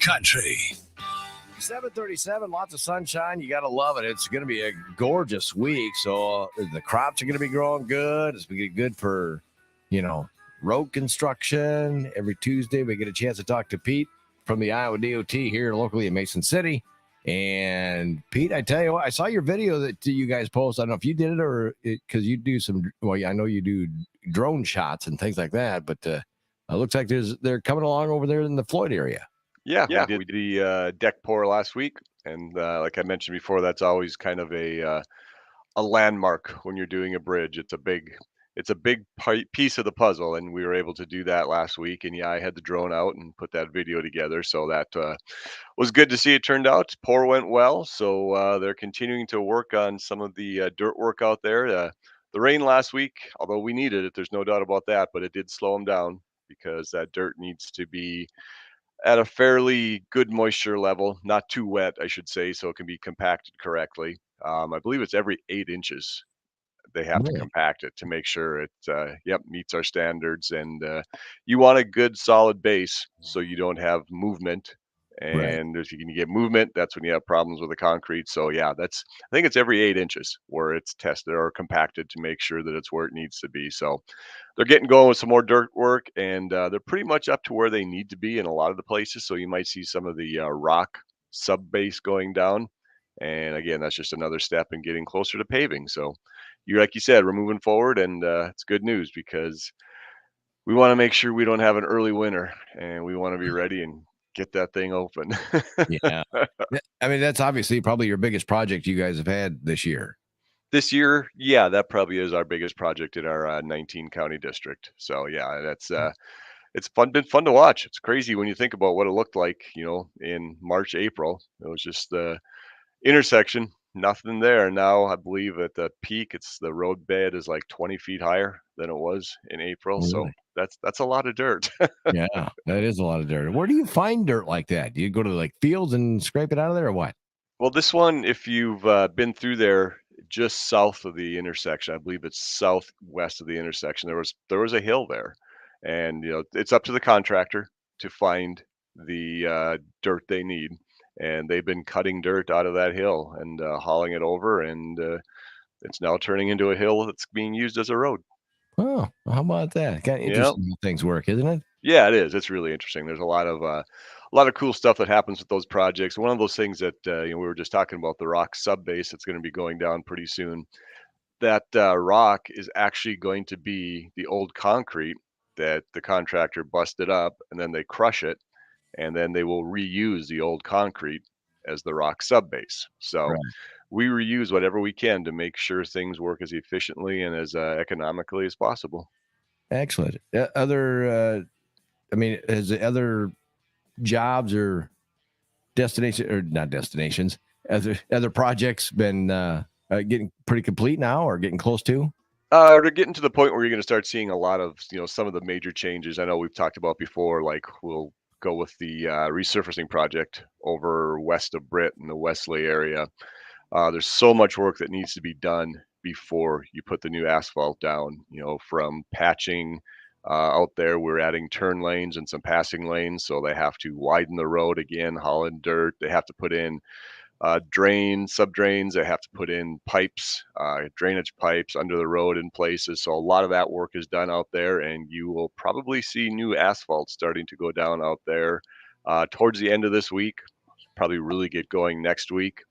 Country. 7:37, lots of sunshine. You got to love it. It's going to be a gorgeous week. So the crops are going to be growing good. It's going to be good for, road construction. Every Tuesday, we get a chance to talk to Pete from the Iowa DOT here locally in Mason City. And Pete, I tell you what, I saw your video that you guys post. I don't know if you did it or because you do I know you do drone shots and things like that, but it looks like they're coming along over there in the Floyd area. Yeah, we did the deck pour last week, and like I mentioned before, that's always kind of a landmark when you're doing a bridge. It's a big piece of the puzzle, and we were able to do that last week. And yeah, I had the drone out and put that video together, so that was good to see. It turned out pour went well, so they're continuing to work on some of the dirt work out there. The rain last week, although we needed it, there's no doubt about that, but it did slow them down because that dirt needs to be at a fairly good moisture level, not too wet, I should say, so it can be compacted correctly. I believe it's every 8 inches they have to compact it to make sure it meets our standards. And you want a good solid base so you don't have movement. And if you can get movement, that's when you have problems with the concrete. So yeah, I think it's every 8 inches where it's tested or compacted to make sure that it's where it needs to be. So they're getting going with some more dirt work, and they're pretty much up to where they need to be in a lot of the places. So you might see some of the rock sub base going down. And again, that's just another step in getting closer to paving. So like you said, we're moving forward, and it's good news because we want to make sure we don't have an early winter, and we want to be ready and get that thing open. Yeah. I mean, that's obviously probably your biggest project you guys have had this year. This year, yeah, that probably is our biggest project in our 19 county district. So yeah, that's it's been fun to watch. It's crazy when you think about what it looked like, in March, April. It was just the intersection, nothing there. Now I believe at the peak, the road bed is like 20 feet higher than it was in April. Really? So that's a lot of dirt. Yeah, that is a lot of dirt. Where do you find dirt like that? Do you go to like fields and scrape it out of there or what? Well, this one, if you've been through there, just south of the intersection, I believe it's southwest of the intersection. There was a hill there, and it's up to the contractor to find the dirt they need, and they've been cutting dirt out of that hill and hauling it over, and it's now turning into a hill that's being used as a road. Oh, how about that? Kind of interesting how things work, isn't it? Yeah, it is. It's really interesting. There's a lot of cool stuff that happens with those projects. One of those things that we were just talking about, the rock sub base that's going to be going down pretty soon. That rock is actually going to be the old concrete that the contractor busted up, and then they crush it, and then they will reuse the old concrete as the rock sub base. So we reuse whatever we can to make sure things work as efficiently and as economically as possible. Excellent. Has the other jobs or destination or not destinations, other projects been getting pretty complete now or getting close to? They're getting to the point where you're going to start seeing a lot of, some of the major changes. I know we've talked about before, like we'll go with the resurfacing project over west of Britt in the Wesley area. There's so much work that needs to be done before you put the new asphalt down, from patching out there. We're adding turn lanes and some passing lanes. So they have to widen the road again, haul in dirt. They have to put in sub drains. They have to put in pipes, drainage pipes under the road in places. So a lot of that work is done out there, and you will probably see new asphalt starting to go down out there towards the end of this week. Probably really get going next week.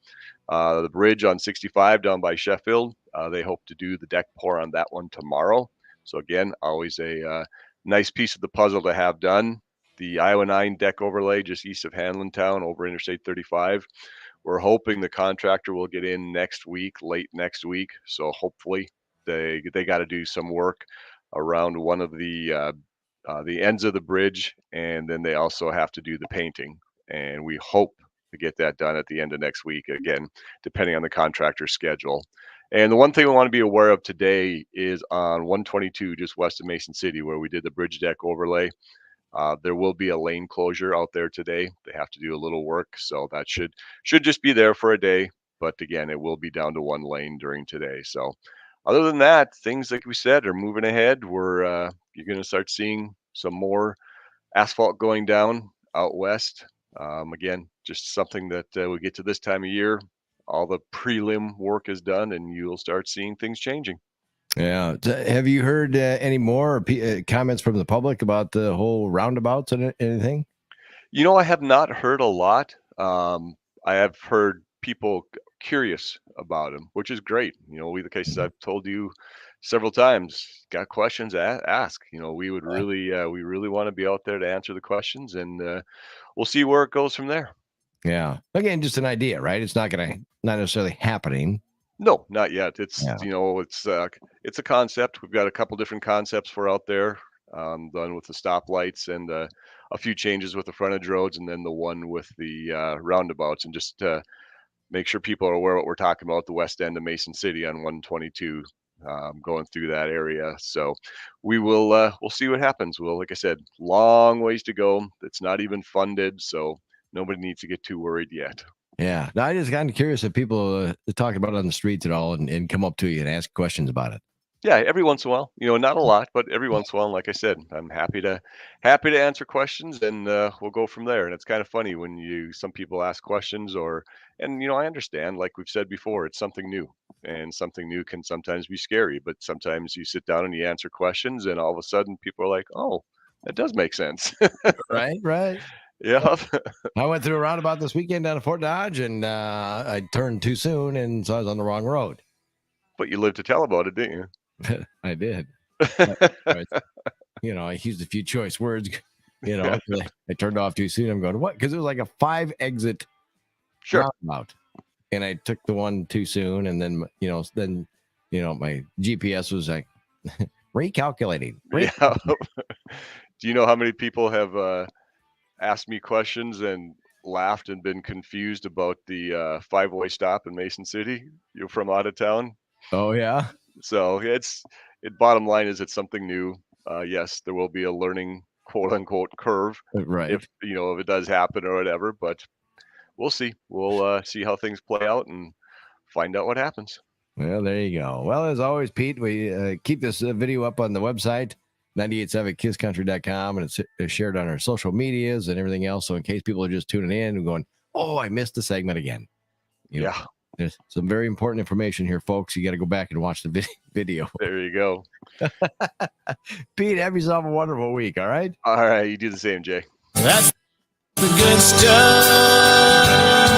The bridge on 65 down by Sheffield, they hope to do the deck pour on that one tomorrow. So again, always a nice piece of the puzzle to have done. The Iowa 9 deck overlay just east of Hanlontown over Interstate 35. We're hoping the contractor will get in next week, late next week. So hopefully they got to do some work around one of the ends of the bridge, and then they also have to do the painting. And we hope to get that done at the end of next week, again, depending on the contractor's schedule. And the one thing we want to be aware of today is on 122, just west of Mason City, where we did the bridge deck overlay. There will be a lane closure out there today. They have to do a little work, so that should just be there for a day. But again, it will be down to one lane during today. So other than that, things like we said are moving ahead. You're going to start seeing some more asphalt going down out west Again, just something that we get to this time of year, all the prelim work is done, and you'll start seeing things changing. Yeah. Have you heard any more comments from the public about the whole roundabouts and anything? I have not heard a lot. I have heard people curious about them, which is great. Like I said, I've told you several times, got questions, ask. We would we really want to be out there to answer the questions, and we'll see where it goes from there. Yeah. Again, just an idea, right? It's not necessarily happening. No, not yet. It's Yeah. it's a concept. We've got a couple different concepts for out there, done with the stoplights and a few changes with the frontage roads, and then the one with the roundabouts, and just make sure people are aware what we're talking about. The west end of Mason City on 122, going through that area. So we'll see what happens. Like I said, long ways to go. It's not even funded, so nobody needs to get too worried yet. Yeah. Now, I just kind of curious if people talk about it on the streets at all and come up to you and ask questions about it. Yeah, every once in a while, not a lot, but every once in a while, like I said, I'm happy to answer questions, and we'll go from there. And it's kind of funny when some people ask questions, and I understand, like we've said before, it's something new, and something new can sometimes be scary. But sometimes you sit down and you answer questions, and all of a sudden, people are like, "Oh, that does make sense." Right. Right. Yeah, I went through a roundabout this weekend down at Fort Dodge, and I turned too soon, and so I was on the wrong road. but you lived to tell about it, didn't I did. you? But, I used a few choice words. I turned off too soon. I'm going, what? Because it was like a 5 exit Sure. roundabout, and I took the one too soon, and then my GPS was like recalculating. Yeah. Do you know how many people have asked me questions and laughed and been confused about the five-way stop in Mason City? You're from out of town, Oh yeah, so bottom line is it's something new. Yes, there will be a learning quote unquote curve right. if it does happen or whatever, but we'll see. We'll see how things play out and find out what happens. Well, there you go. Well, as always, Pete, we keep this video up on the website, 987kisscountry.com, and it's shared on our social medias and everything else. So in case people are just tuning in and going, oh, I missed the segment again. Yeah. There's some very important information here, folks. You got to go back and watch the video. There you go. Pete, have yourself a wonderful week, all right? All right, you do the same, Jay. That's the good stuff.